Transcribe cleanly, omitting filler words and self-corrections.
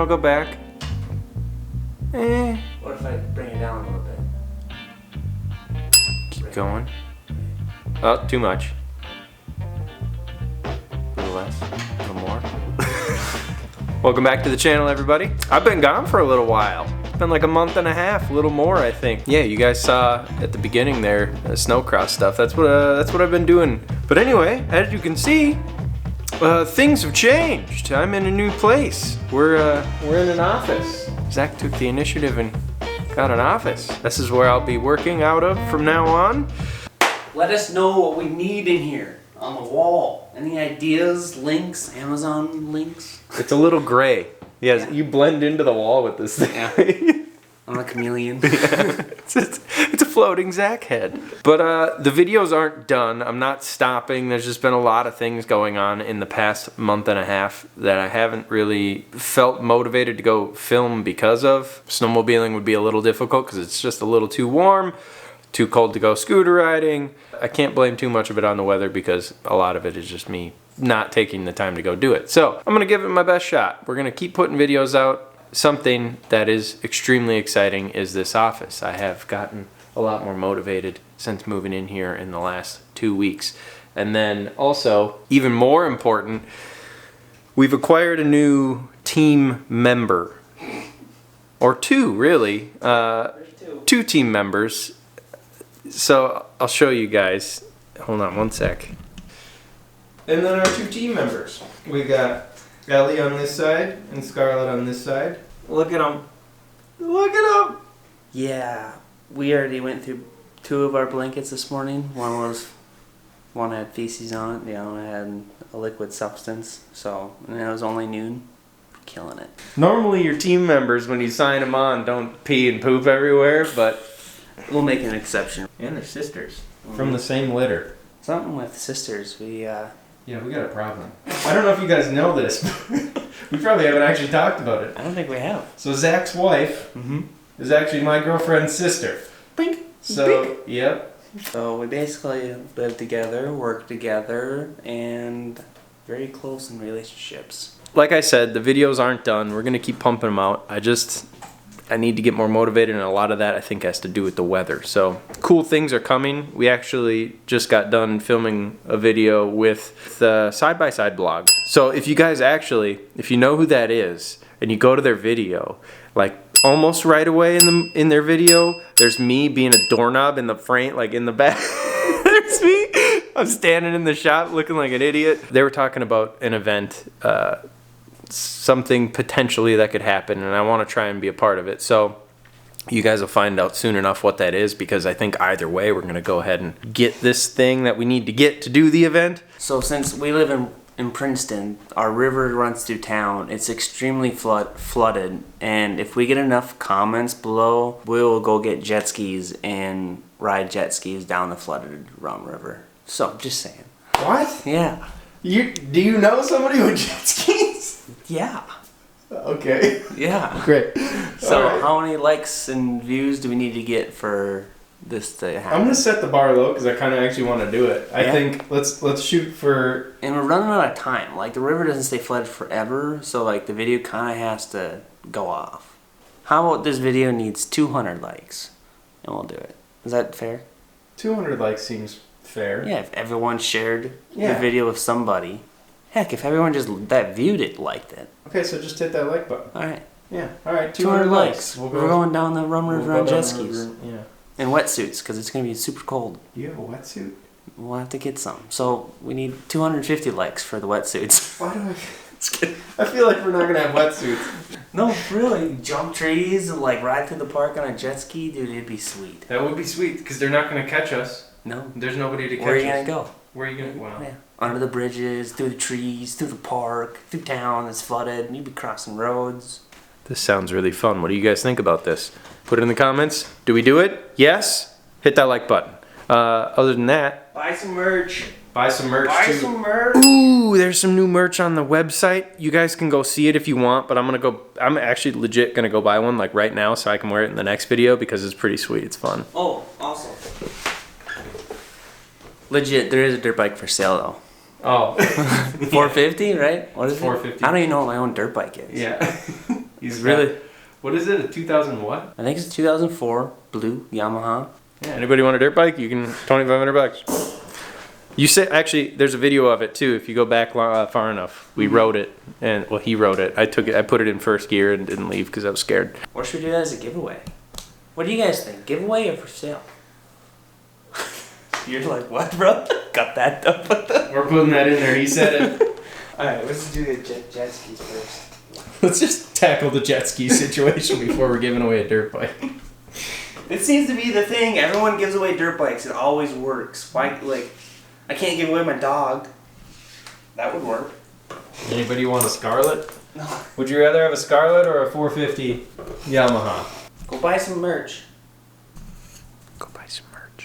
I'll go back. What if I bring it down a little bit? Keep going. Oh, too much. A little less, a little more. Welcome back to the channel, everybody. I've been gone for a little while. It's been like a month and a half, a little more, I think. Yeah, you guys saw at the beginning there, the snowcross stuff. That's what I've been doing. But anyway, as you can see, things have changed. I'm in a new place. We're in an office. Zach took the initiative and got an office. This is where I'll be working out of from now on. Let us know what we need in here on the wall. Any ideas, links, Amazon links? It's a little gray. Yes, you blend into the wall with this thing. Yeah. I'm a chameleon. Yeah. It's a floating Zach head. But the videos aren't done. I'm not stopping. There's just been a lot of things going on in the past month and a half that I haven't really felt motivated to go film because of. Snowmobiling would be a little difficult because it's just a little too warm, too cold to go scooter riding. I can't blame too much of it on the weather because a lot of it is just me not taking the time to go do it. So I'm gonna give it my best shot. We're gonna keep putting videos out. Something that is extremely exciting is this office. I have gotten a lot more motivated since moving in here in the last 2 weeks. And then also, even more important, we've acquired a new team member. Or two, really. Two team members. So I'll show you guys. Hold on one sec. And then our two team members. We got Ellie on this side and Scarlett on this side. Look at them. Look at them. Yeah, we already went through 2 of our blankets this morning. One had feces on it, the other one had a liquid substance. So, and it was only noon. Killing it. Normally your team members, when you sign them on, don't pee and poop everywhere, but we'll make an exception. And they're sisters. From the same litter. Something with sisters, Yeah, we got a problem. I don't know if you guys know this, but we probably haven't actually talked about it. I don't think we have. So Zach's wife is actually my girlfriend's sister. Bink. So, Bink. Yep. So we basically live together, work together, and very close in relationships. Like I said, the videos aren't done. We're going to keep pumping them out. I need to get more motivated, and a lot of that I think has to do with the weather. So cool things are coming. We actually just got done filming a video with the side-by-side blog. So if you guys if you know who that is, and you go to their video, like almost right away in their video, there's me being a doorknob in the frame, like in the back. There's me. I'm standing in the shop looking like an idiot. They were talking about an event, something potentially that could happen, and I want to try and be a part of it. So you guys will find out soon enough what that is, because I think either way we're going to go ahead and get this thing that we need to get to do the event. So since we live in Princeton, our river runs through town. It's extremely flooded, and if we get enough comments below, we'll go get jet skis and ride jet skis down the flooded Rum River. So just saying. What? Yeah. Do you know somebody with jet skis? Yeah. Okay. Yeah. Great. So right. How many likes and views do we need to get for this to happen? I'm gonna set the bar low because I kind of actually want to do it. I think let's shoot for. And we're running out of time. Like the river doesn't stay flooded forever, so like the video kind of has to go off. How about this video needs 200 likes, and we'll do it. Is that fair? 200 likes seems fair. Yeah, if everyone shared the video with somebody. Heck, if everyone that viewed it liked it. Okay, so just hit that like button. All right. Yeah. All right. 200 likes. We're going down the Rum River on jet skis. Yeah. In wetsuits, because it's going to be super cold. Do you have a wetsuit? We'll have to get some. So we need 250 likes for the wetsuits. Why do I feel like we're not going to have wetsuits. No, really. Jump trees and like ride through the park on a jet ski, dude, it'd be sweet. That would be sweet, because they're not going to catch us. No. There's nobody to catch us. Where are you going to go? Where are you going to go? Wow. Yeah. Under the bridges, through the trees, through the park, through town that's flooded, and you'd be crossing roads. This sounds really fun. What do you guys think about this? Put it in the comments. Do we do it? Yes? Hit that like button. Other than that, buy some merch. Buy some merch Buy too. some merch. Ooh, there's some new merch on the website. You guys can go see it if you want, but I'm actually legit gonna go buy one like right now so I can wear it in the next video because it's pretty sweet. It's fun. Oh, awesome. Legit, there is a dirt bike for sale though. Oh. $450, right? What is it? $450. I don't even know what my own dirt bike is. Yeah. He's really. What is it? A 2000 what? I think it's a 2004 blue Yamaha. Yeah. Anybody want a dirt bike? You can $2,500. You say actually, there's a video of it too. If you go back far enough, we rode it, and well, he rode it. I took it. I put it in first gear and didn't leave because I was scared. Or should we do that as a giveaway? What do you guys think? Giveaway or for sale? You're like, what, bro? Got that done. We're putting that in there. He said it. All right, let's do the jet skis first. Let's just tackle the jet ski situation before we're giving away a dirt bike. It seems to be the thing. Everyone gives away dirt bikes. It always works. Why, like, I can't give away my dog. That would work. Anybody want a Scarlet? No. Would you rather have a Scarlet or a 450 Yamaha? Go buy some merch. Go buy some merch.